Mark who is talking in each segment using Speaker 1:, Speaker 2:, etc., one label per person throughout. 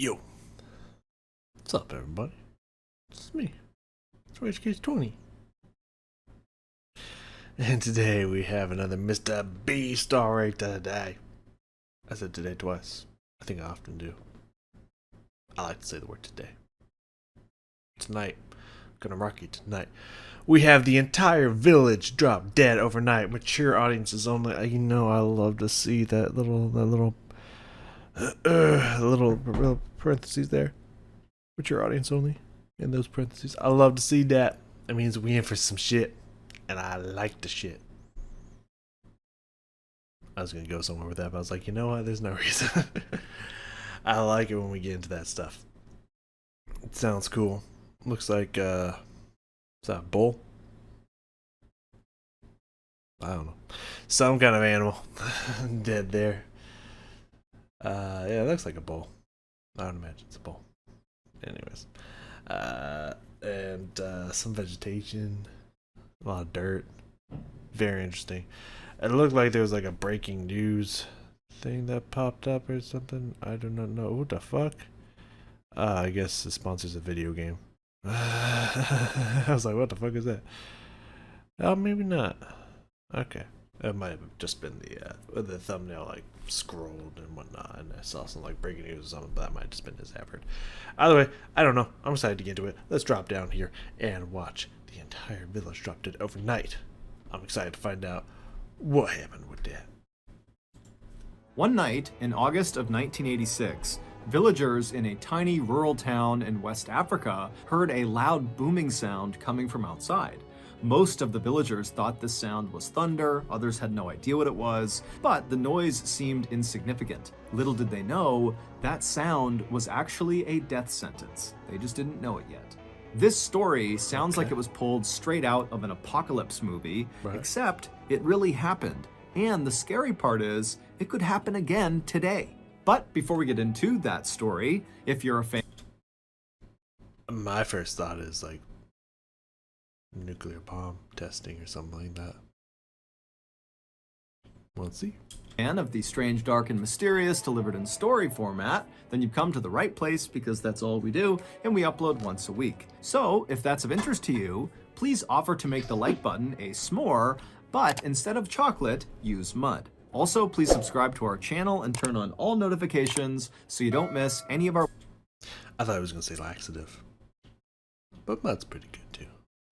Speaker 1: Yo, what's up, everybody? It's me, it's Rich Case 20. And today we have another Mr. B story today. I said today twice. I think I often do. I like to say the word today. Tonight, I'm gonna rock you tonight. We have the entire village drop dead overnight. Mature audiences only. You know I love to see that little parentheses there. Mature audience only. In those parentheses. I love to see that. That means we in for some shit. And I like the shit. I was gonna go somewhere with that, but I was like, you know what? There's no reason. I like it when we get into that stuff. It sounds cool. Looks like is that a bull? I don't know. Some kind of animal dead there. Yeah, it looks like a bull. I would imagine it's a bull. Anyways. And some vegetation. A lot of dirt. Very interesting. It looked like there was like a breaking news thing that popped up or something. I do not know. What the fuck? I guess it sponsors a video game. I was like, what the fuck is that? Oh, maybe not. Okay. It might have just been the thumbnail like scrolled and whatnot, and I saw some like breaking news or something, but that might have just been his effort. Either way, I don't know. I'm excited to get into it. Let's drop down here and watch the entire village drop dead overnight. I'm excited to find out what happened with that.
Speaker 2: One night in August of 1986, villagers in a tiny rural town in West Africa heard a loud booming sound coming from outside. Most of the villagers thought this sound was thunder, others had no idea what it was, but the noise seemed insignificant. Little did they know, that sound was actually a death sentence. They just didn't know it yet. This story sounds like it was pulled straight out of an apocalypse movie, except it really happened. And the scary part is, it could happen again today. But before we get into that story, if you're a fan...
Speaker 1: My first thought is like nuclear bomb testing or something like that. We'll see.
Speaker 2: Of the strange, dark, and mysterious delivered in story format, then you've come to the right place because that's all we do, and we upload once a week. So, if that's of interest to you, please offer to make the like button a s'more, but instead of chocolate, use mud. Also, please subscribe to our channel and turn on all notifications so you don't miss any of our
Speaker 1: I thought I was going to say laxative. But mud's pretty good too.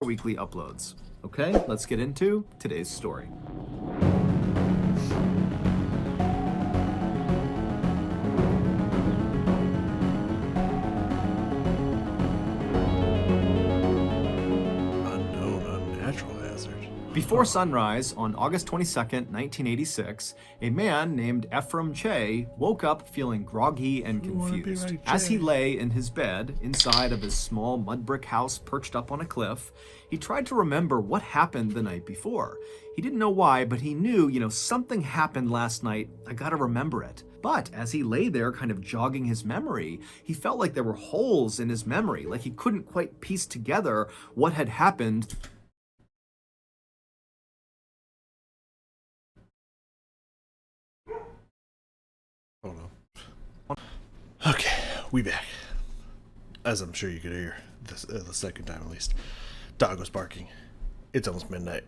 Speaker 2: weekly uploads. Okay, let's get into today's story. Before sunrise on August 22nd, 1986, a man named Ephraim Che woke up feeling groggy and confused. As he lay in his bed inside of his small mud brick house perched up on a cliff, he tried to remember what happened the night before. He didn't know why, but he knew, something happened last night. I gotta remember it. But as he lay there kind of jogging his memory, he felt like there were holes in his memory, like he couldn't quite piece together what had happened.
Speaker 1: Hold on. Okay, we back. As I'm sure you could hear the second time at least. Dog was barking. It's almost midnight.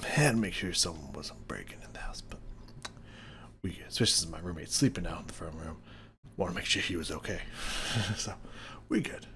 Speaker 1: Had to make sure someone wasn't breaking in the house, but especially since my roommate's sleeping out in the front room, want to make sure he was okay. So, we good.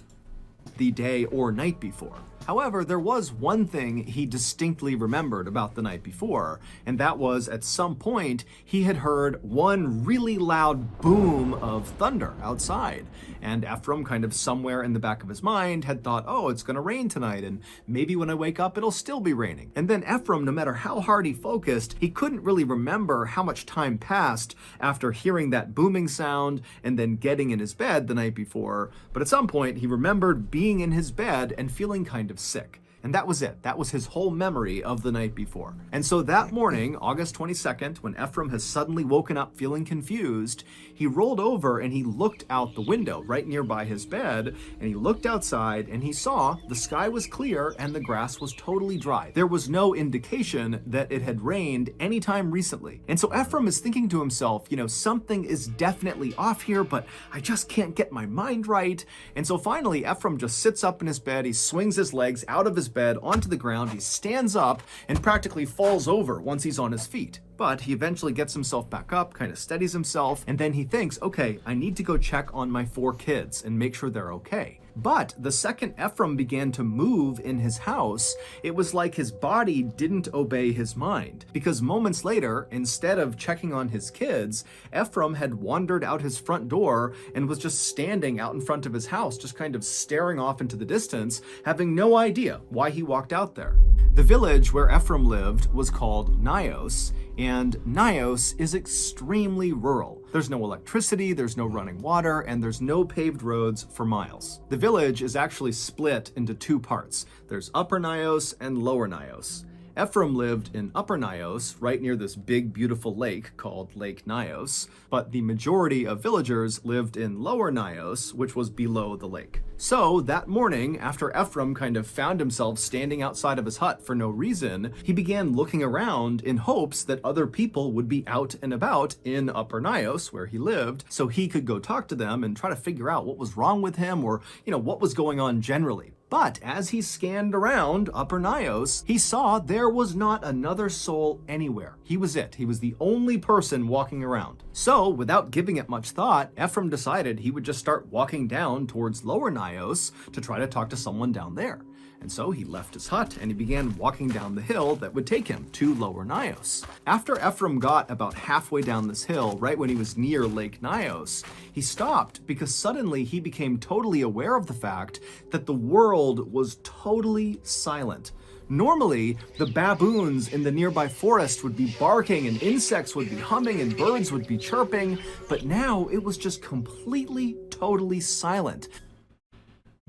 Speaker 2: The day or night before. However, there was one thing he distinctly remembered about the night before, and that was at some point he had heard one really loud boom of thunder outside. And Ephraim, kind of somewhere in the back of his mind, had thought, oh, it's gonna rain tonight, and maybe when I wake up it'll still be raining. And then Ephraim, no matter how hard he focused, he couldn't really remember how much time passed after hearing that booming sound and then getting in his bed the night before. But at some point he remembered being in his bed and feeling kind of sick. And that was it. That was his whole memory of the night before. And so that morning, August 22nd, when Ephraim has suddenly woken up feeling confused, he rolled over and he looked out the window right nearby his bed, and he looked outside and he saw the sky was clear and the grass was totally dry. There was no indication that it had rained anytime recently. And so Ephraim is thinking to himself, something is definitely off here, but I just can't get my mind right. And so finally, Ephraim just sits up in his bed, he swings his legs out of his bed onto the ground, he stands up and practically falls over once he's on his feet. But he eventually gets himself back up, kind of steadies himself, and then he thinks, okay, I need to go check on my 4 kids and make sure they're okay. But the second Ephraim began to move in his house, it was like his body didn't obey his mind. Because moments later, instead of checking on his kids, Ephraim had wandered out his front door and was just standing out in front of his house, just kind of staring off into the distance, having no idea why he walked out there. The village where Ephraim lived was called Nios, and Nios is extremely rural. There's no electricity, there's no running water, and there's no paved roads for miles. The village is actually split into 2 parts. There's Upper Nios and Lower Nios. Ephraim lived in Upper Nios, right near this big, beautiful lake called Lake Nios, but the majority of villagers lived in Lower Nios, which was below the lake. So that morning, after Ephraim kind of found himself standing outside of his hut for no reason, he began looking around in hopes that other people would be out and about in Upper Nios, where he lived, so he could go talk to them and try to figure out what was wrong with him or, what was going on generally. But as he scanned around Upper Nios, he saw there was not another soul anywhere. He was it. He was the only person walking around. So, without giving it much thought, Ephraim decided he would just start walking down towards Lower Nios to try to talk to someone down there. And so he left his hut and he began walking down the hill that would take him to Lower Nios. After Ephraim got about halfway down this hill, right when he was near Lake Nios, he stopped because suddenly he became totally aware of the fact that the world was totally silent. Normally, the baboons in the nearby forest would be barking and insects would be humming and birds would be chirping, but now it was just completely, totally silent.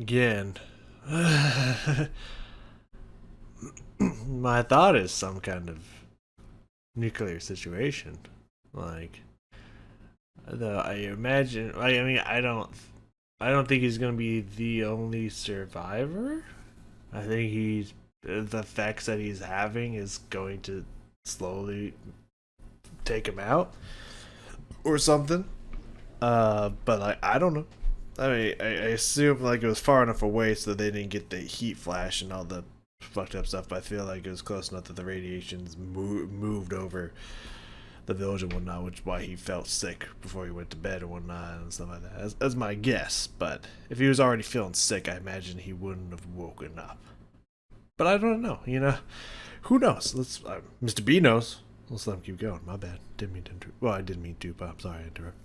Speaker 1: Again. My thought is some kind of nuclear situation. Like, I imagine. I don't think he's gonna be the only survivor. I think the effects that he's having is going to slowly take him out or something. But I don't know. I assume it was far enough away so they didn't get the heat flash and all the fucked up stuff. But I feel like it was close enough that the radiations moved over the village and whatnot, which is why he felt sick before he went to bed and whatnot and stuff like that. That's my guess. But if he was already feeling sick, I imagine he wouldn't have woken up. But I don't know. Who knows? Mr. B knows. Let's let him keep going. My bad. Didn't mean to interrupt. Well, I didn't mean to, but I'm sorry I interrupted you.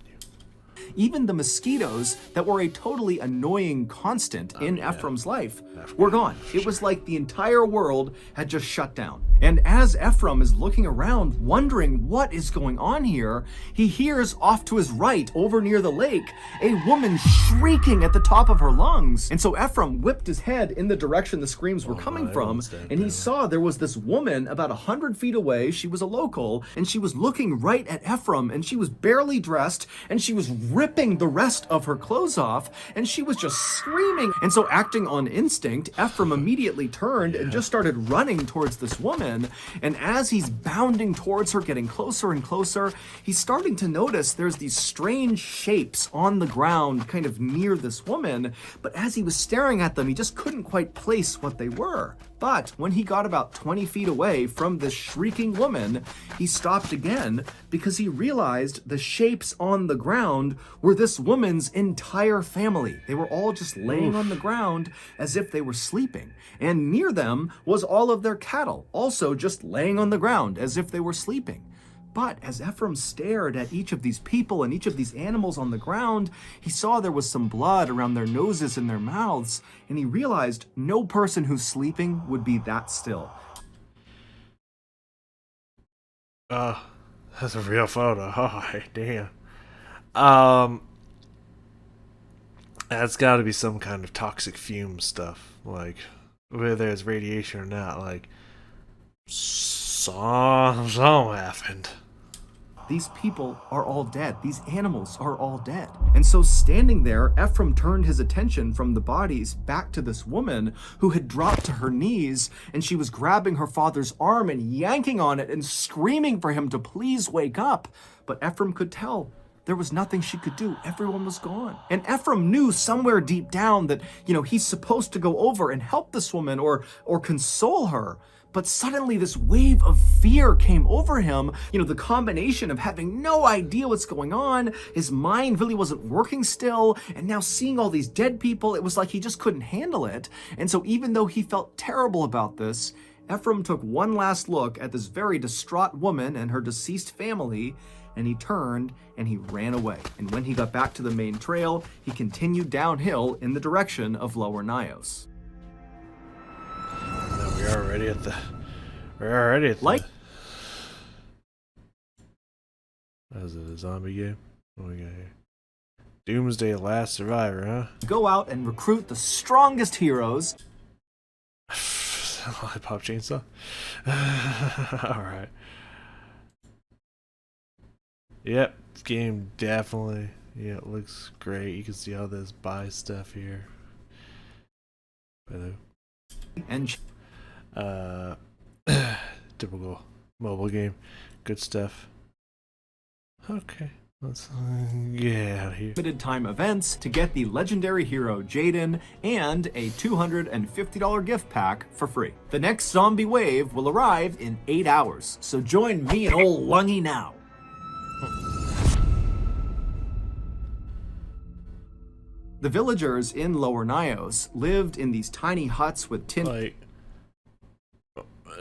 Speaker 2: Even the mosquitoes that were a totally annoying constant in Ephraim's life were gone. It was like the entire world had just shut down. And as Ephraim is looking around, wondering what is going on here, he hears off to his right, over near the lake, a woman shrieking at the top of her lungs. And so Ephraim whipped his head in the direction the screams were coming from, and he saw there was this woman about 100 feet away. She was a local, and she was looking right at Ephraim, and she was barely dressed, and she was ripping the rest of her clothes off, and she was just screaming. And so, acting on instinct, Ephraim immediately turned and just started running towards this woman. And as he's bounding towards her, getting closer and closer, he's starting to notice there's these strange shapes on the ground kind of near this woman. But as he was staring at them, he just couldn't quite place what they were. But when he got about 20 feet away from this shrieking woman, he stopped again because he realized the shapes on the ground were this woman's entire family. They were all just laying on the ground as if they were sleeping. And near them was all of their cattle, also just laying on the ground as if they were sleeping. But as Ephraim stared at each of these people and each of these animals on the ground, he saw there was some blood around their noses and their mouths, and he realized no person who's sleeping would be that still.
Speaker 1: That's a real photo. Oh, damn. That's got to be some kind of toxic fume stuff, like whether it's radiation or not. Like, something happened.
Speaker 2: These people are all dead. These animals are all dead. And so standing there, Ephraim turned his attention from the bodies back to this woman who had dropped to her knees, and she was grabbing her father's arm and yanking on it and screaming for him to please wake up. But Ephraim could tell there was nothing she could do. Everyone was gone. And Ephraim knew somewhere deep down that, he's supposed to go over and help this woman or console her. But suddenly this wave of fear came over him. The combination of having no idea what's going on, his mind really wasn't working still, and now seeing all these dead people, it was like he just couldn't handle it. And so even though he felt terrible about this, Ephraim took one last look at this very distraught woman and her deceased family, and he turned and he ran away. And when he got back to the main trail, he continued downhill in the direction of Lower Nios.
Speaker 1: We're already at the. Is it a zombie game? What we got here? Doomsday Last Survivor, huh?
Speaker 2: Go out and recruit the strongest heroes.
Speaker 1: Lollipop chainsaw. Alright. Yep, game definitely. Yeah, it looks great. You can see all this buy stuff here. Hello.
Speaker 2: And
Speaker 1: typical mobile game. Good stuff. Okay, let's get out of here.
Speaker 2: limited time events to get the legendary hero Jaden and a $250 gift pack for free. The next zombie wave will arrive in 8 hours, so join me and old Lungy now. The villagers in Lower Nios lived in these tiny huts with tin.
Speaker 1: Like,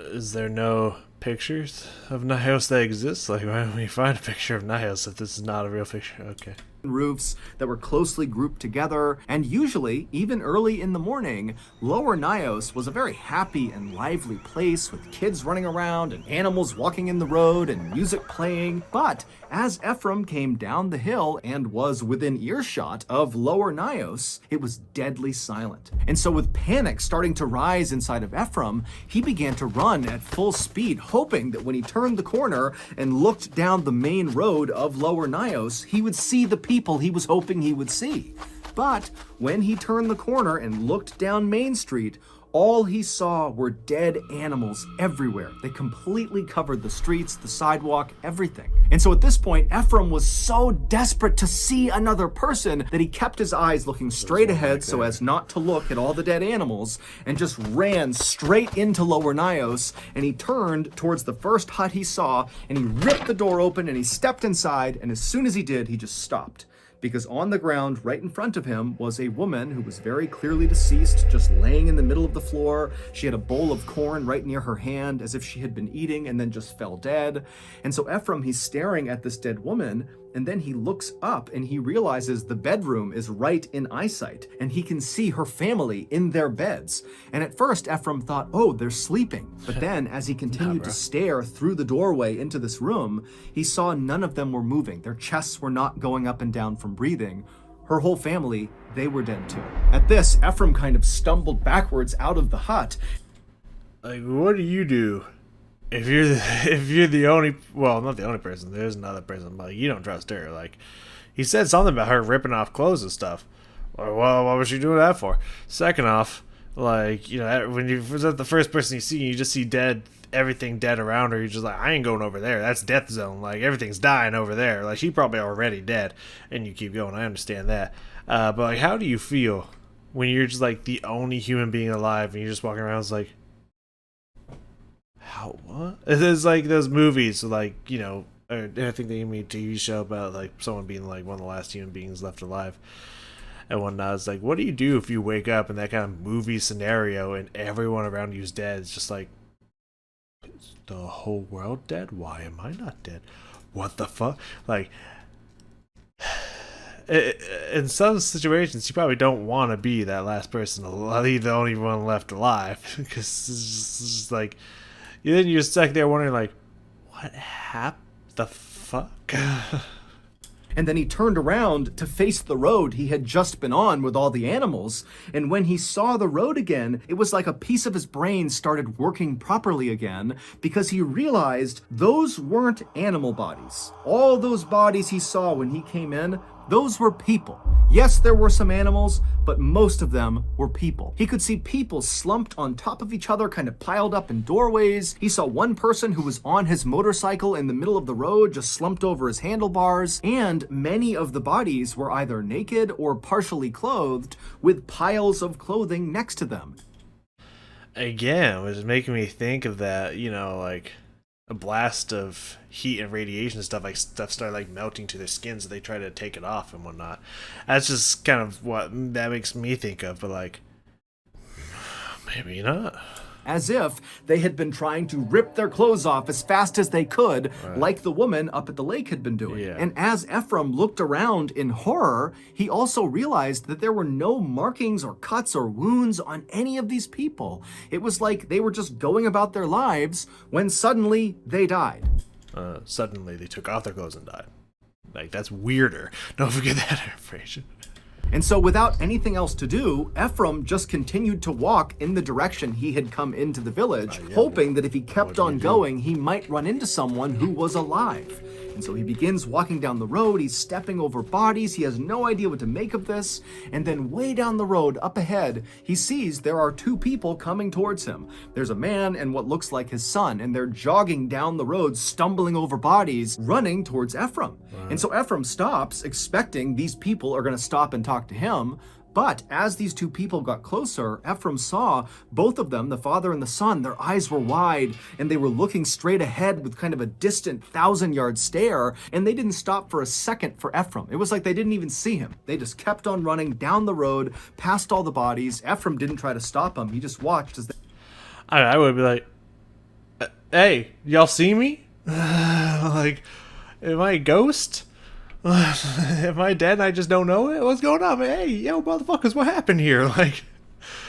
Speaker 1: is there no pictures of Nios that exist? Like, why don't we find a picture of Nios if this is not a real picture? Okay.
Speaker 2: Roofs that were closely grouped together, and usually, even early in the morning, Lower Nios was a very happy and lively place with kids running around and animals walking in the road and music playing. But as Ephraim came down the hill and was within earshot of Lower Nios, it was deadly silent. And so with panic starting to rise inside of Ephraim, he began to run at full speed, hoping that when he turned the corner and looked down the main road of Lower Nios, he would see the people he was hoping he would see. But when he turned the corner and looked down Main Street, all he saw were dead animals everywhere. They completely covered the streets, the sidewalk, everything. And so at this point, Ephraim was so desperate to see another person that he kept his eyes looking straight ahead so as not to look at all the dead animals, and just ran straight into Lower Nios. And he turned towards the first hut he saw, and he ripped the door open and he stepped inside, and as soon as he did, he just stopped. Because on the ground right in front of him was a woman who was very clearly deceased, just laying in the middle of the floor. She had a bowl of corn right near her hand as if she had been eating and then just fell dead. And so Ephraim, he's staring at this dead woman, and then he looks up and he realizes the bedroom is right in eyesight, and he can see her family in their beds. And at first Ephraim thought, oh, they're sleeping. But then as he continued to stare through the doorway into this room, he saw none of them were moving. Their chests were not going up and down from breathing. Her whole family, they were dead too. At this, Ephraim kind of stumbled backwards out of the hut.
Speaker 1: Like, what do you do if you're the only, well, not the only person, there's another person, but you don't trust her? Like, he said something about her ripping off clothes and stuff. Well, what was she doing that for? Second off, like, when you're the first person you see, you just see everything dead around her. You're just like, I ain't going over there. That's death zone. Like, everything's dying over there. Like, she probably already dead, and you keep going. I understand that. But like, how do you feel when you're just like the only human being alive and you're just walking around? It's like, how, what? It's like those movies, like, or I think they made a TV show about like someone being like one of the last human beings left alive and whatnot. It's like, what do you do if you wake up in that kind of movie scenario and everyone around you is dead? It's just like, is the whole world dead? Why am I not dead? What the fuck? Like, in some situations, you probably don't want to be that last person, the only one left alive, because it's just like, then you're stuck there wondering, like, what happened? The fuck?
Speaker 2: And then he turned around to face the road he had just been on with all the animals. And when he saw the road again, it was like a piece of his brain started working properly again, because he realized those weren't animal bodies. All those bodies he saw when he came in, those were people. Yes, there were some animals, but most of them were people. He could see people slumped on top of each other, kind of piled up in doorways. He saw one person who was on his motorcycle in the middle of the road, just slumped over his handlebars. And many of the bodies were either naked or partially clothed, with piles of clothing next to them.
Speaker 1: Again, it was making me think of that, like a blast of heat and radiation and stuff, like stuff started like melting to their skin, so they try to take it off and whatnot. That's just kind of what that makes me think of, but like, maybe not.
Speaker 2: As if they had been trying to rip their clothes off as fast as they could,
Speaker 1: Right.
Speaker 2: like the woman up at the lake had been doing.
Speaker 1: Yeah.
Speaker 2: And as Ephraim looked around in horror, he also realized that there were no markings or cuts or wounds on any of these people. It was like they were just going about their lives when suddenly they died.
Speaker 1: Suddenly they took off their clothes and died. Like, that's weirder. Don't forget that information.
Speaker 2: And so without anything else to do, Ephraim just continued to walk in the direction he had come into the village, hoping that if he kept on going, he might run into someone who was alive. And so he begins walking down the road, he's stepping over bodies, he has no idea what to make of this, and then way down the road, up ahead, he sees there are two people coming towards him. There's a man and what looks like his son, and they're jogging down the road, stumbling over bodies, running towards Ephraim. And so Ephraim stops, expecting these people are going to stop and talk to him. But as these two people got closer, Ephraim saw both of them, the father and the son, their eyes were wide and they were looking straight ahead with kind of a distant 1,000-yard stare, and they didn't stop for a second for Ephraim. It was like they didn't even see him. They just kept on running down the road, past all the bodies. Ephraim didn't try to stop them. He just watched as they...
Speaker 1: I would be like, hey, y'all see me? Like, am I a ghost? Am I dead and I just don't know it? What's going on? Hey, yo, motherfuckers, what happened here? Like,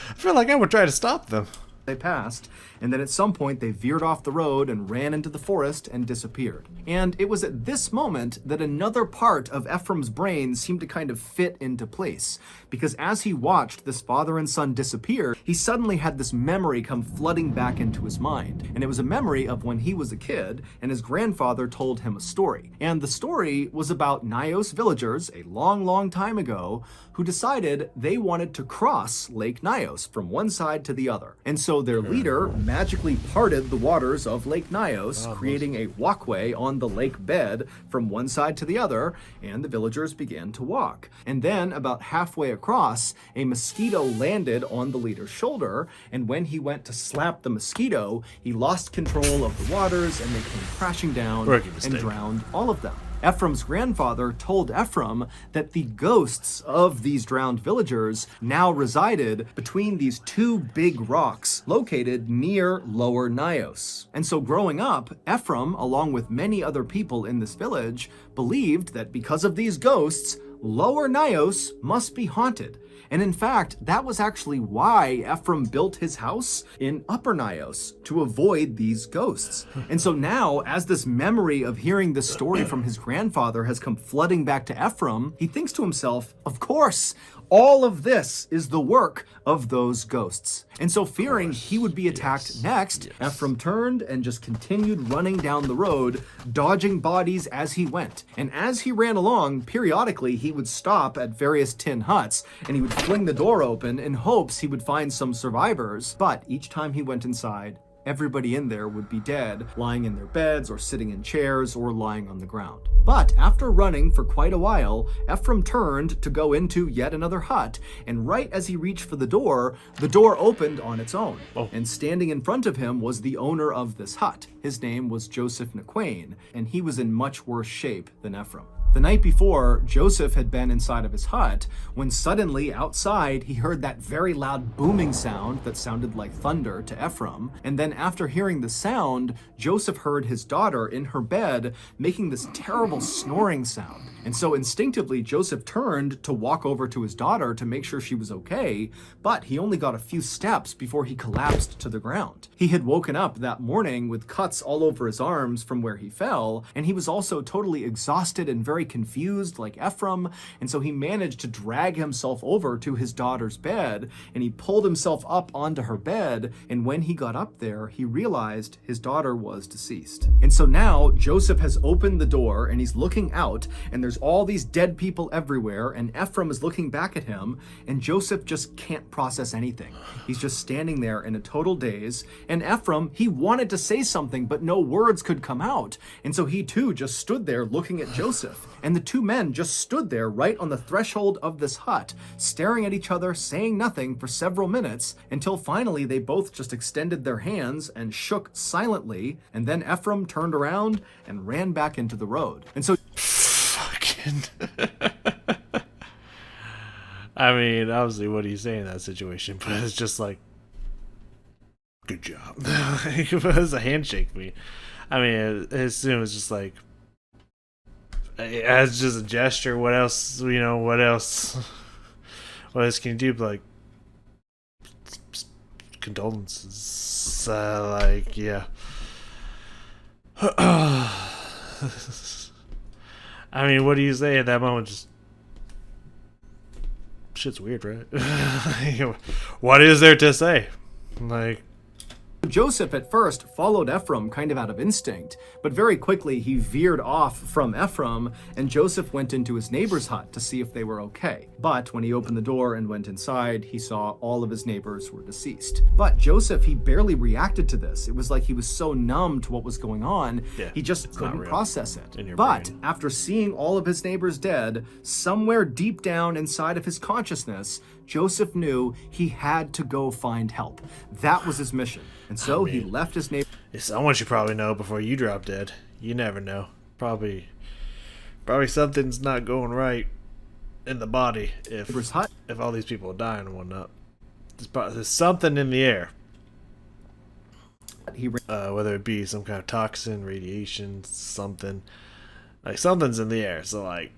Speaker 1: I feel like I would try to stop them.
Speaker 2: They passed, and then at some point they veered off the road and ran into the forest and disappeared. And it was at this moment that another part of Ephraim's brain seemed to kind of fit into place, because as he watched this father and son disappear, he suddenly had this memory come flooding back into his mind. And it was a memory of when he was a kid and his grandfather told him a story. And the story was about Nyos villagers a long, long time ago who decided they wanted to cross Lake Nyos from one side to the other. And so their leader magically parted the waters of Lake Nyos, creating a walkway on the lake bed from one side to the other, and the villagers began to walk. And then about halfway across, a mosquito landed on the leader's shoulder, and when he went to slap the mosquito, he lost control of the waters and they came crashing down and drowned all of them. Ephraim's grandfather told Ephraim that the ghosts of these drowned villagers now resided between these two big rocks located near Lower Nyos. And so growing up, Ephraim, along with many other people in this village, believed that because of these ghosts, Lower Nyos must be haunted. And in fact, that was actually why Ephraim built his house in Upper Nyos, to avoid these ghosts. And so now, as this memory of hearing this story from his grandfather has come flooding back to Ephraim, he thinks to himself, of course, all of this is the work of those ghosts. And so fearing he would be attacked next, Ephraim turned and just continued running down the road, dodging bodies as he went. And as he ran along, periodically he would stop at various tin huts and he would fling the door open in hopes he would find some survivors. But each time he went inside, everybody in there would be dead, lying in their beds or sitting in chairs or lying on the ground. But after running for quite a while, Ephraim turned to go into yet another hut, and right as he reached for the door opened on its own. And standing in front of him was the owner of this hut. His name was Joseph Nequain, and he was in much worse shape than Ephraim. The night before, Joseph had been inside of his hut when suddenly outside he heard that very loud booming sound that sounded like thunder to Ephraim. And then after hearing the sound, Joseph heard his daughter in her bed making this terrible snoring sound. And so instinctively, Joseph turned to walk over to his daughter to make sure she was okay, but he only got a few steps before he collapsed to the ground. He had woken up that morning with cuts all over his arms from where he fell, and he was also totally exhausted and very very confused like Ephraim, and so he managed to drag himself over to his daughter's bed, and he pulled himself up onto her bed, and when he got up there, he realized his daughter was deceased. And so now Joseph has opened the door, and he's looking out, and there's all these dead people everywhere, and Ephraim is looking back at him, and Joseph just can't process anything. He's just standing there in a total daze, and Ephraim, he wanted to say something, but no words could come out, and so he too just stood there looking at Joseph, and the two men just stood there right on the threshold of this hut, staring at each other, saying nothing for several minutes, until finally they both just extended their hands and shook silently, and then Ephraim turned around and ran back into the road. And so
Speaker 1: Fucking. I mean, obviously, what do you say in that situation? But it's just like, good job. It was a handshake to me. I mean, I assume it's just like, it's just a gesture. What else? You know, what else? What else can you do? But like, condolences. Like, yeah. I mean, what do you say at that moment? Just, shit's weird, right? What is there to say? Like,
Speaker 2: Joseph at first followed Ephraim kind of out of instinct, but very quickly he veered off from Ephraim, and Joseph went into his neighbor's hut to see if they were okay. But when he opened the door and went inside, he saw all of his neighbors were deceased. But Joseph, he barely reacted to this. It was like he was so numb to what was going on, he just couldn't process it. But after seeing all of his neighbors dead, somewhere deep down inside of his consciousness, Joseph knew he had to go find help. That was his mission. And so he left his neighbor.
Speaker 1: Someone should probably know before you drop dead. You never know. Probably something's not going right in the body if all these people are dying and whatnot. There's something in the air. Whether it be some kind of toxin, radiation, something. Like, something's in the air. So, like,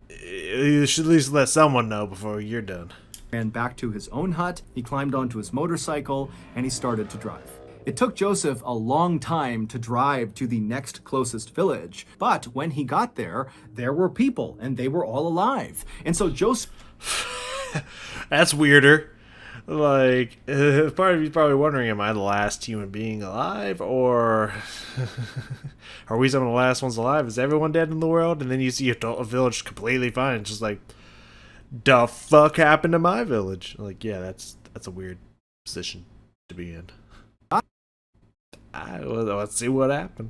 Speaker 1: you should at least let someone know before you're done.
Speaker 2: Ran back to his own hut, he climbed onto his motorcycle, and he started to drive. It took Joseph a long time to drive to the next closest village, but when he got there, there were people, and they were all alive. And so Joseph...
Speaker 1: That's weirder. Like, part of you's probably wondering, am I the last human being alive, or are we some of the last ones alive? Is everyone dead in the world? And then you see a village completely fine. It's just like, the fuck happened to my village? Like, yeah, that's a weird position to be in. Let's see what happened.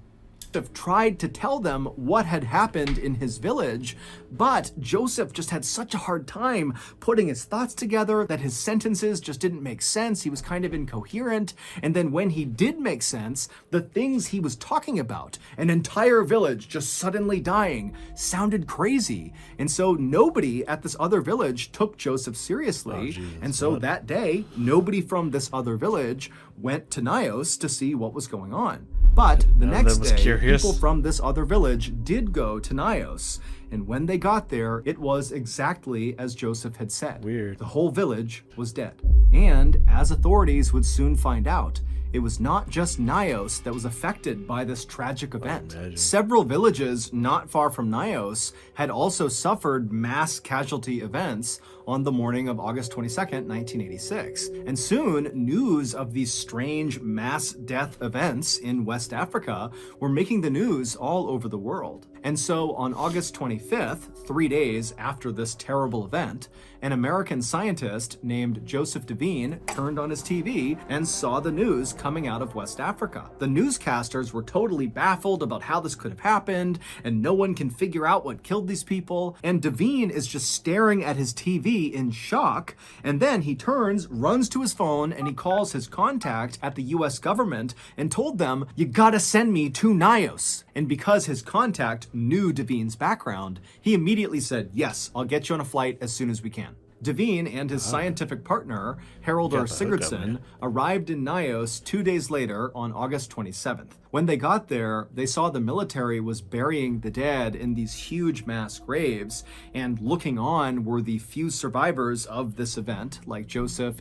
Speaker 2: Tried to tell them what had happened in his village, but Joseph just had such a hard time putting his thoughts together that his sentences just didn't make sense. He was kind of incoherent, and then when he did make sense, the things he was talking about, an entire village just suddenly dying, sounded crazy. And so nobody at this other village took Joseph seriously, and so that day, nobody from this other village went to Nios to see what was going on. But the next day, people from this other village did go to Nios, and when they got there, it was exactly as Joseph had said.
Speaker 1: Weird.
Speaker 2: The whole village was dead. And as authorities would soon find out, it was not just Nios that was affected by this tragic event. Several villages not far from Nios had also suffered mass casualty events on the morning of August 22nd, 1986. And soon, news of these strange mass death events in West Africa were making the news all over the world. And so on August 25th, 3 days after this terrible event, an American scientist named Joseph Devine turned on his TV and saw the news coming out of West Africa. The newscasters were totally baffled about how this could have happened, and no one can figure out what killed these people. And Devine is just staring at his TV in shock, and then he turns, runs to his phone, and he calls his contact at the US government and told them, "You gotta send me to Nios." And because his contact knew Devine's background, he immediately said, "Yes, I'll get you on a flight as soon as we can." Devine and his scientific partner, Harold R. Sigurdsson, arrived in Nios 2 days later on August 27th. When they got there, they saw the military was burying the dead in these huge mass graves, and looking on were the few survivors of this event, like Joseph.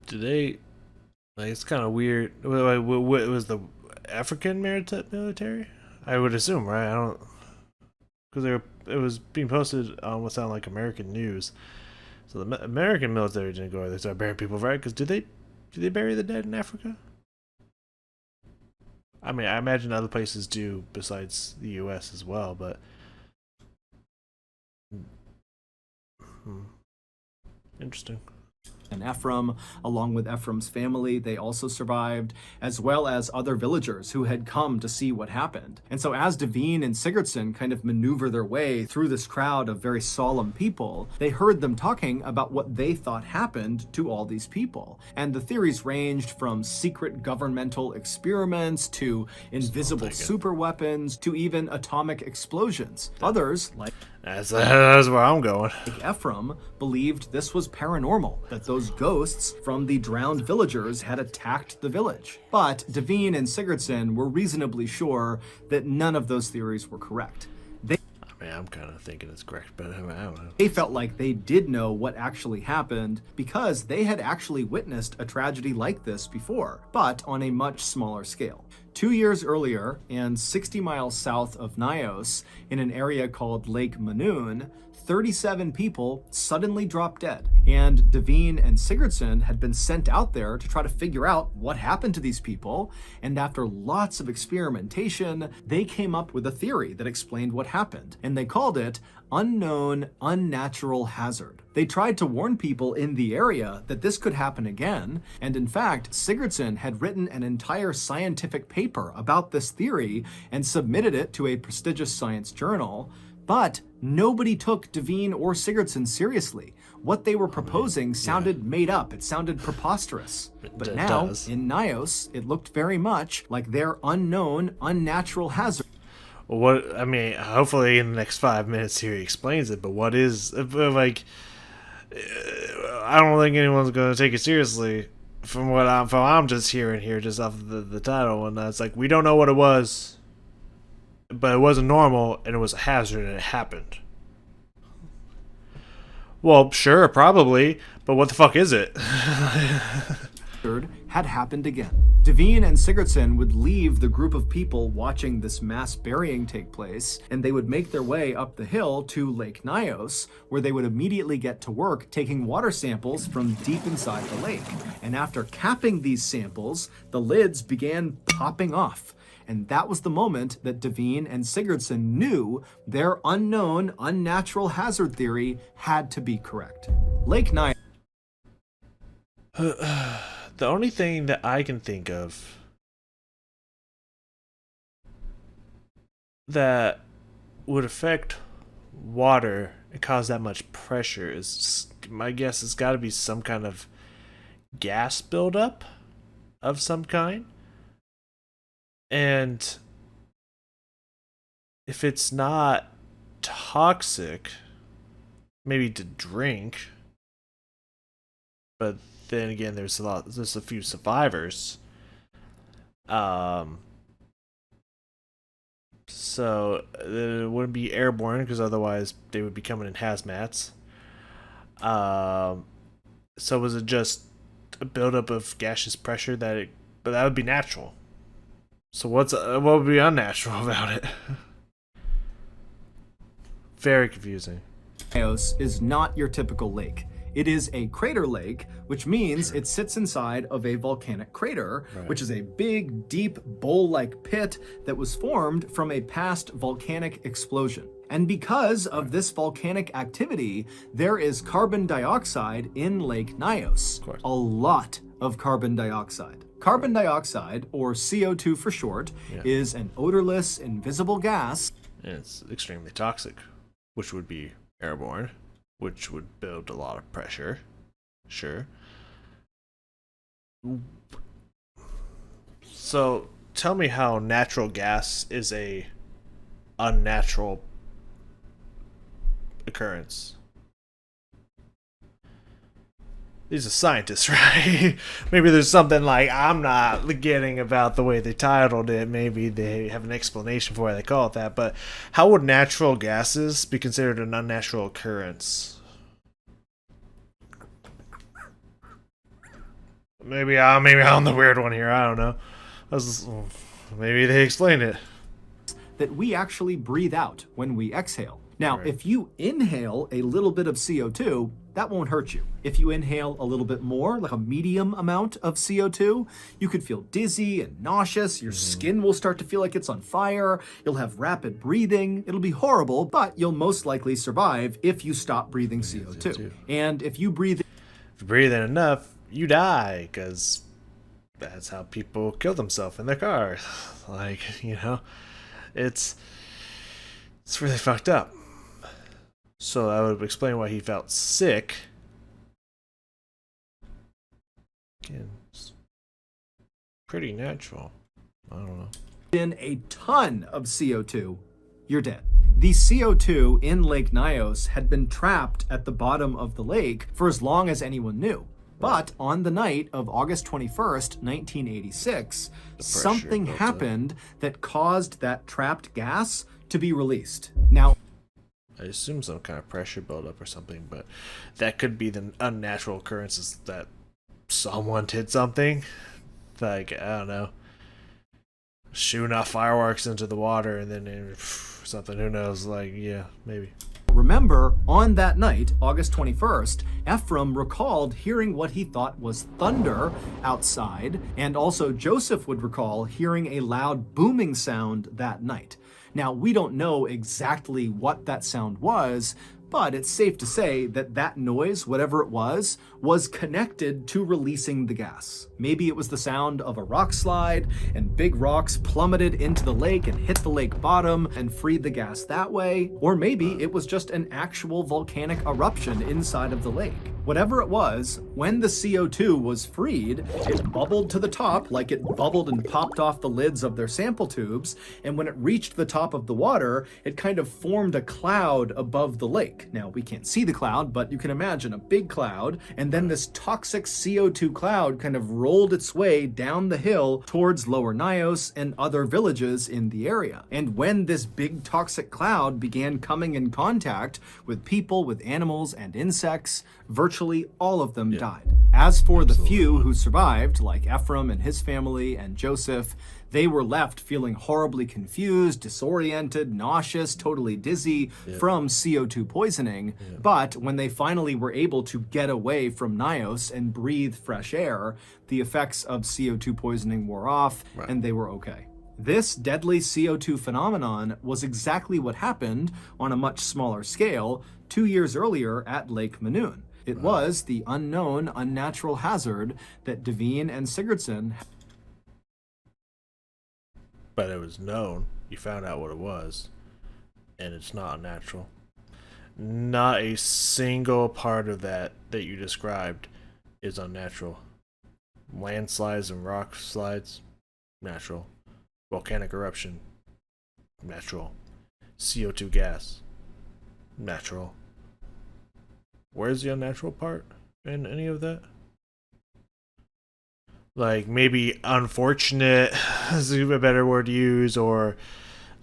Speaker 1: Did they... Like, it's kind of weird. What was the African military? I would assume, right? I don't... because it was being posted on what sounded like American news. So the American military didn't go there. They started burying people, right? Because do they bury the dead in Africa? I mean, I imagine other places do besides the U.S. as well, but interesting.
Speaker 2: And Ephraim, along with Ephraim's family, they also survived, as well as other villagers who had come to see what happened. And so as Devine and Sigurdsson kind of maneuver their way through this crowd of very solemn people, they heard them talking about what they thought happened to all these people. And the theories ranged from secret governmental experiments to invisible super weapons to even atomic explosions. Others, like
Speaker 1: That's where I'm going.
Speaker 2: Ephraim, believed this was paranormal, that those ghosts from the drowned villagers had attacked the village. But Devine and Sigurdsson were reasonably sure that none of those theories were correct.
Speaker 1: I mean, I'm kind of thinking it's correct, but I don't know.
Speaker 2: They felt like they did know what actually happened because they had actually witnessed a tragedy like this before, but on a much smaller scale. 2 years earlier, and 60 miles south of Nios, in an area called Lake Manoon, 37 people suddenly dropped dead. And Devine and Sigurdsson had been sent out there to try to figure out what happened to these people. And after lots of experimentation, they came up with a theory that explained what happened. And they called it unknown unnatural hazard. They tried to warn people in the area that this could happen again. And in fact, Sigurdsson had written an entire scientific paper about this theory and submitted it to a prestigious science journal. But nobody took Devine or Sigurdsson seriously. What they were proposing sounded made up. It sounded preposterous. But now, in Nios, it looked very much like their unknown, unnatural hazard.
Speaker 1: What I mean, hopefully in the next 5 minutes here he explains it. But what is like? I don't think anyone's gonna take it seriously from what I'm just hearing here, just off of the title, and it's like we don't know what it was, but it wasn't normal, and it was a hazard, and it happened. Well, sure, probably, but what the fuck is it?
Speaker 2: Had happened again. Devine and Sigurdsson would leave the group of people watching this mass burying take place, and they would make their way up the hill to Lake Nios, where they would immediately get to work taking water samples from deep inside the lake. And after capping these samples, the lids began popping off. And that was the moment that Devine and Sigurdsson knew their unknown, unnatural hazard theory had to be correct. Lake Nios.
Speaker 1: The only thing that I can think of that would affect water and cause that much pressure is, my guess, it's got to be some kind of gas buildup of some kind. And if it's not toxic, maybe to drink, but then again, there's a few survivors. So it wouldn't be airborne because otherwise they would be coming in hazmats. So was it just a buildup of gaseous pressure but that would be natural. So what would be unnatural about it? Very confusing.
Speaker 2: Nios is not your typical lake. It is a crater lake, which means it sits inside of a volcanic crater, which is a big, deep, bowl-like pit that was formed from a past volcanic explosion. And because of this volcanic activity, there is carbon dioxide in Lake Nios. A lot of carbon dioxide. Carbon dioxide, or CO2 for short, is an odorless, invisible gas.
Speaker 1: And it's extremely toxic, which would be airborne, which would build a lot of pressure. Sure. So, tell me how natural gas is a unnatural occurrence. These are scientists, right? Maybe there's something like I'm not getting about the way they titled it. Maybe they have an explanation for why they call it that. But how would natural gases be considered an unnatural occurrence? Maybe I'm the weird one here. I don't know. Maybe they explained it.
Speaker 2: that we actually breathe out when we exhale. Now,
Speaker 1: Right.
Speaker 2: if you inhale a little bit of CO2, that won't hurt you. If you inhale a little bit more, like a medium amount of CO2, you could feel dizzy and nauseous. Your skin will start to feel like it's on fire. You'll have rapid breathing. It'll be horrible, but you'll most likely survive if you stop breathing CO2. And if you breathe
Speaker 1: If you breathe in enough, you die, because that's how people kill themselves in their cars. Like, it's really fucked up. So that would explain why he felt sick. Again, it's pretty natural. I don't know.
Speaker 2: in a ton of CO2, you're dead. The CO2 in Lake Nyos had been trapped at the bottom of the lake for as long as anyone knew. But on the night of August 21st, 1986, something
Speaker 1: built up.
Speaker 2: happened that caused that trapped gas to be released. Now,
Speaker 1: I assume some kind of pressure buildup or something, but that could be the unnatural occurrences that someone did something. Like, I don't know, shooting off fireworks into the water and then something, who knows, like, yeah, maybe.
Speaker 2: remember, on that night, August 21st, Ephraim recalled hearing what he thought was thunder outside, and also Joseph would recall hearing a loud booming sound that night. Now, we don't know exactly what that sound was, but it's safe to say that that noise, whatever it was connected to releasing the gas. Maybe it was the sound of a rock slide, and big rocks plummeted into the lake and hit the lake bottom and freed the gas that way. Or maybe it was just an actual volcanic eruption inside of the lake. Whatever it was, when the CO2 was freed, it bubbled to the top like it bubbled and popped off the lids of their sample tubes, and when it reached the top of the water, it kind of formed a cloud above the lake. Now, we can't see the cloud, but you can imagine a big cloud, and then this toxic CO2 cloud kind of rolled its way down the hill towards Lower Nyos and other villages in the area. And when this big toxic cloud began coming in contact with people, with animals, and insects, virtually all of them died. As for the few who survived, like Ephraim and his family and Joseph, they were left feeling horribly confused, disoriented, nauseous, totally dizzy from CO2 poisoning. But when they finally were able to get away from Nyos and breathe fresh air, the effects of CO2 poisoning wore off and they were okay. This deadly CO2 phenomenon was exactly what happened on a much smaller scale 2 years earlier at Lake Manoon. It was the unknown, unnatural hazard that Devine and Sigurdsson.
Speaker 1: But it was known. You found out what it was, and it's not unnatural. Not a single part of that you described is unnatural. Landslides and rock slides, natural. Volcanic eruption, natural. CO2 gas, natural. Where's the unnatural part in any of that? Like, maybe unfortunate is a better word to use, or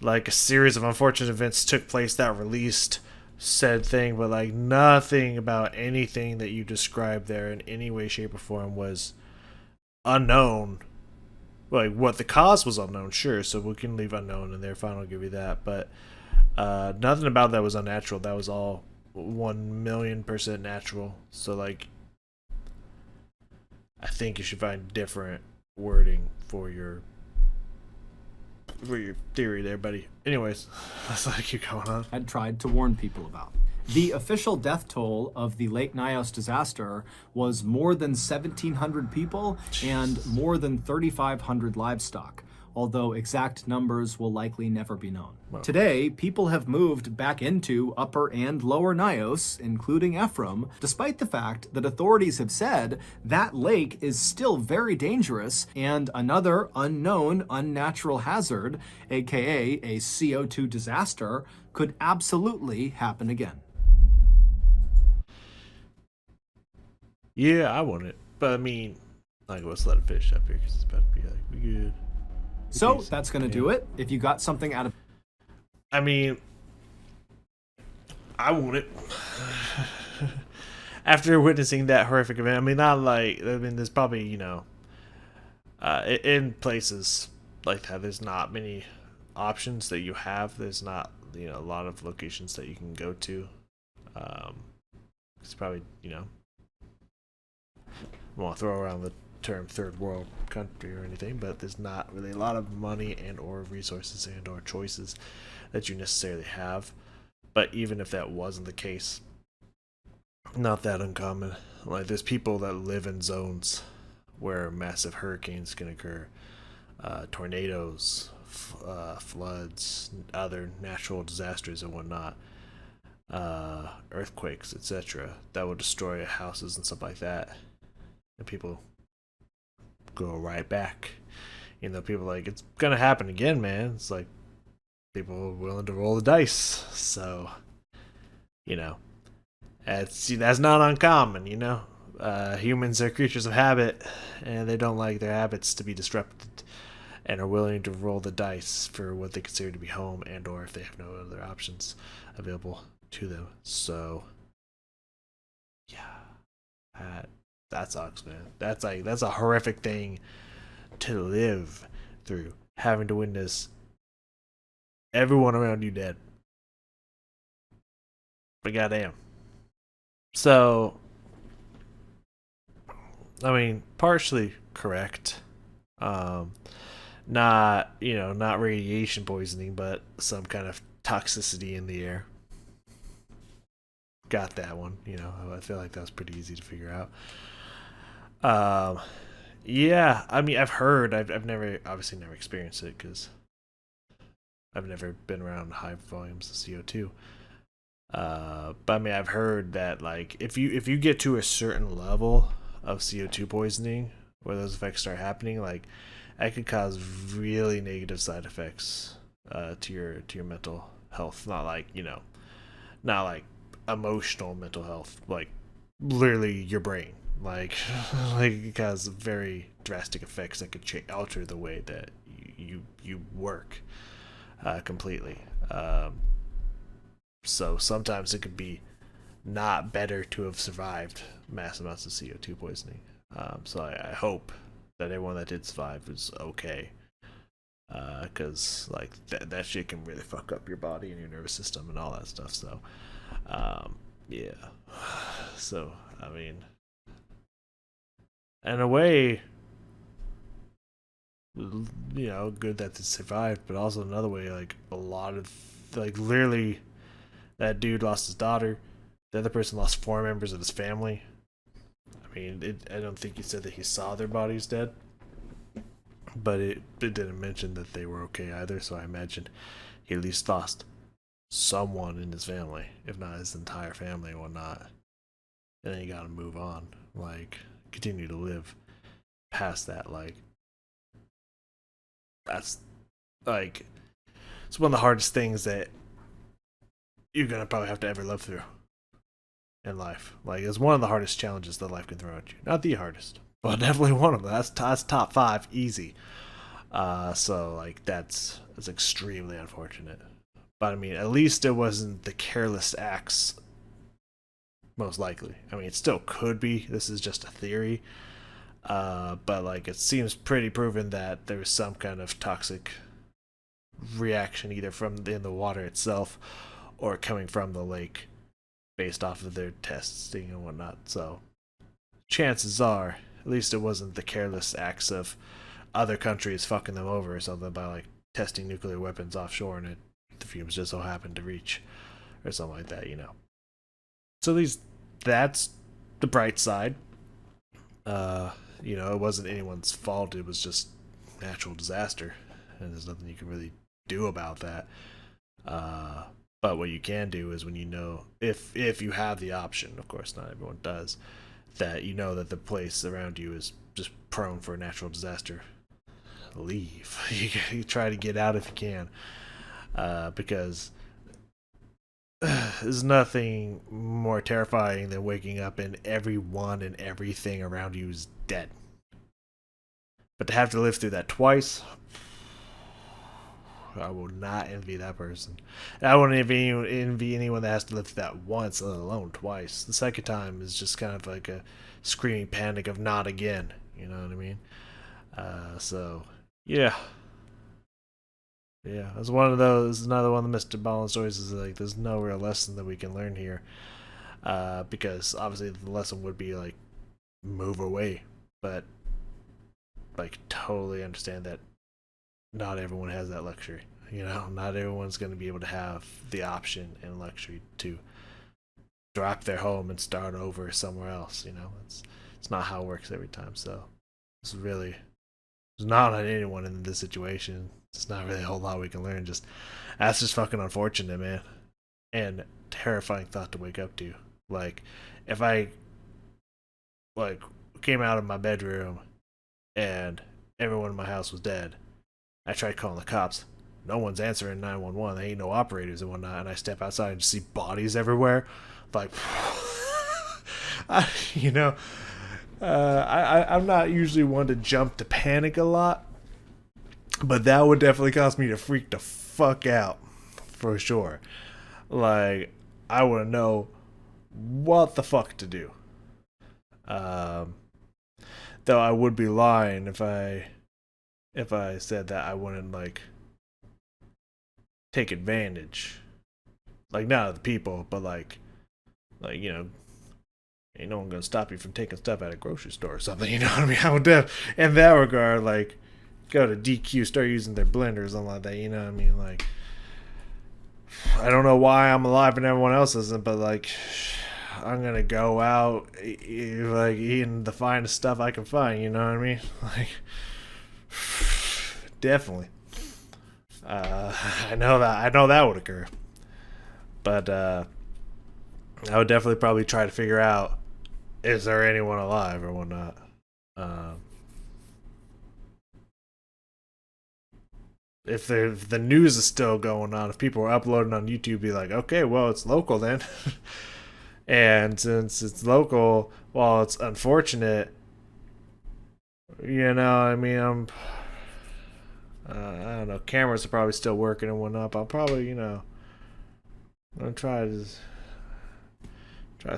Speaker 1: like a series of unfortunate events took place that released said thing, but like nothing about anything that you described there in any way, shape, or form was unknown. Like, what the cause was unknown, sure, so we can leave unknown in there, fine, I'll give you that, but nothing about that was unnatural. That was all 1,000,000% natural. So, like, I think you should find different wording for your theory there, buddy. Anyways, let's let it keep going on.
Speaker 2: Had tried to warn people about. The official death toll of the Lake Nyos disaster was more than 1,700 people and more than 3,500 livestock, although exact numbers will likely never be known. Today, people have moved back into Upper and Lower Nyos, including Ephraim, despite the fact that authorities have said that lake is still very dangerous and another unknown unnatural hazard, aka a CO2 disaster, could absolutely happen again.
Speaker 1: Yeah, I want it. But I mean, like, let's let it finish up here because it's about to be like, we good.
Speaker 2: So that's going to do it. If you got something out of
Speaker 1: I mean, I want it. After witnessing that horrific event, I mean, not like, I mean, there's probably, in places like that, there's not many options that you have. There's not, a lot of locations that you can go to. It's probably, I won't throw around the term third world country or anything, but there's not really a lot of money and or resources and or choices that you necessarily have. But even if that wasn't the case, not that uncommon. Like there's people that live in zones where massive hurricanes can occur, tornadoes, floods, other natural disasters and whatnot, earthquakes, etc. That will destroy houses and stuff like that, and people go right back. People are like, it's gonna happen again, man. It's like people are willing to roll the dice. So, you know, that's not uncommon. Humans are creatures of habit, and they don't like their habits to be disrupted, and are willing to roll the dice for what they consider to be home, and or if they have no other options available to them. So, yeah, that sucks, man. That's a horrific thing to live through, having to witness everyone around you dead. But goddamn. So, I mean, partially correct. Um, not radiation poisoning, but some kind of toxicity in the air. Got that one. I feel like that was pretty easy to figure out. Um, yeah, I mean, I've heard. I've never, obviously, never experienced it because I've never been around high volumes of CO2. But I mean, I've heard that like if you get to a certain level of CO2 poisoning, where those effects start happening, like that could cause really negative side effects to your mental health. Not like emotional mental health, like literally your brain. Like like it causes very drastic effects that could alter the way that you work completely. So sometimes it could be not better to have survived mass amounts of CO2 poisoning. So I hope that everyone that did survive is okay. Because like that shit can really fuck up your body and your nervous system and all that stuff. So, yeah. So I mean, in a way, good that it survived, but also another way, like a lot of, like literally, that dude lost his daughter. The other person lost 4 members of his family. I mean, I don't think he said that he saw their bodies dead, but it didn't mention that they were okay either. So I imagine he at least lost someone in his family, if not his entire family and whatnot. And then you gotta move on, like continue to live past that. Like that's like it's one of the hardest things that you're gonna probably have to ever live through in life. Like it's one of the hardest challenges that life can throw at you. Not the hardest, but definitely one of them. That's top 5 easy. So like that's extremely unfortunate. But I mean, at least it wasn't the careless acts. Most likely. I mean, it still could be. This is just a theory. But like, it seems pretty proven that there was some kind of toxic reaction either from in the water itself or coming from the lake based off of their testing and whatnot. So chances are, at least it wasn't the careless acts of other countries fucking them over or something by like testing nuclear weapons offshore and the fumes just so happened to reach or something like that. So at least that's the bright side. It wasn't anyone's fault. It was just natural disaster, and there's nothing you can really do about that. But what you can do is when if you have the option, of course, not everyone does, that that the place around you is just prone for a natural disaster. Leave. You try to get out if you can, because there's nothing more terrifying than waking up and everyone and everything around you is dead. But to have to live through that twice, I will not envy that person. I wouldn't envy anyone that has to live through that once, let alone twice. The second time is just kind of like a screaming panic of not again. You know what I mean? So, yeah. Yeah, it's one of those. Another one of the Mr. Ballen stories is like there's no real lesson that we can learn here, because obviously the lesson would be like move away, but like totally understand that not everyone has that luxury. You know, not everyone's going to be able to have the option and luxury to drop their home and start over somewhere else. You know, it's not how it works every time. So it's really it's not on anyone in this situation. It's not really a whole lot we can learn. Just that's just fucking unfortunate, man, and terrifying thought to wake up to. Like if I like came out of my bedroom and everyone in my house was dead, I tried calling the cops. No one's answering 911. There ain't no operators and whatnot. And I step outside and just see bodies everywhere. Like, you know, I'm not usually one to jump to panic a lot, but that would definitely cause me to freak the fuck out for sure. Like, I want to know what the fuck to do. Um, though I would be lying if I said that I wouldn't like take advantage, like not of the people, but like you know, ain't no one gonna stop you from taking stuff at a grocery store or something. You know what I mean? I would in that regard, like go to DQ, start using their blenders, something like that. You know what I mean? Like I don't know why I'm alive and everyone else isn't, but like I'm gonna go out like eating the finest stuff I can find. You know what I mean? Like definitely. I know that would occur, but I would definitely probably try to figure out is there anyone alive or whatnot. Um, if the news is still going on, if people are uploading on YouTube, be like, okay, well it's local then, and since it's local, while it's unfortunate, I mean, I don't know, cameras are probably still working and whatnot. But I'll probably, I'm gonna try to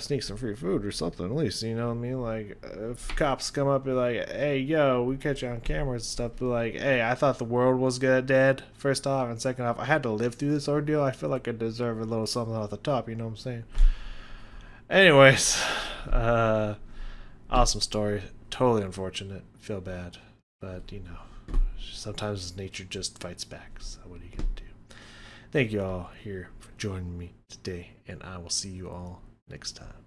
Speaker 1: sneak some free food or something at least. You know what I mean? Like if cops come up and be like, "Hey, yo, we catch you on cameras and stuff," be like, "Hey, I thought the world was good dead. First off, and second off, I had to live through this ordeal. I feel like I deserve a little something off the top." You know what I'm saying? Anyways, uh, awesome story. Totally unfortunate. Feel bad, but sometimes nature just fights back. So what are you gonna do? Thank you all here for joining me today, and I will see you all next time.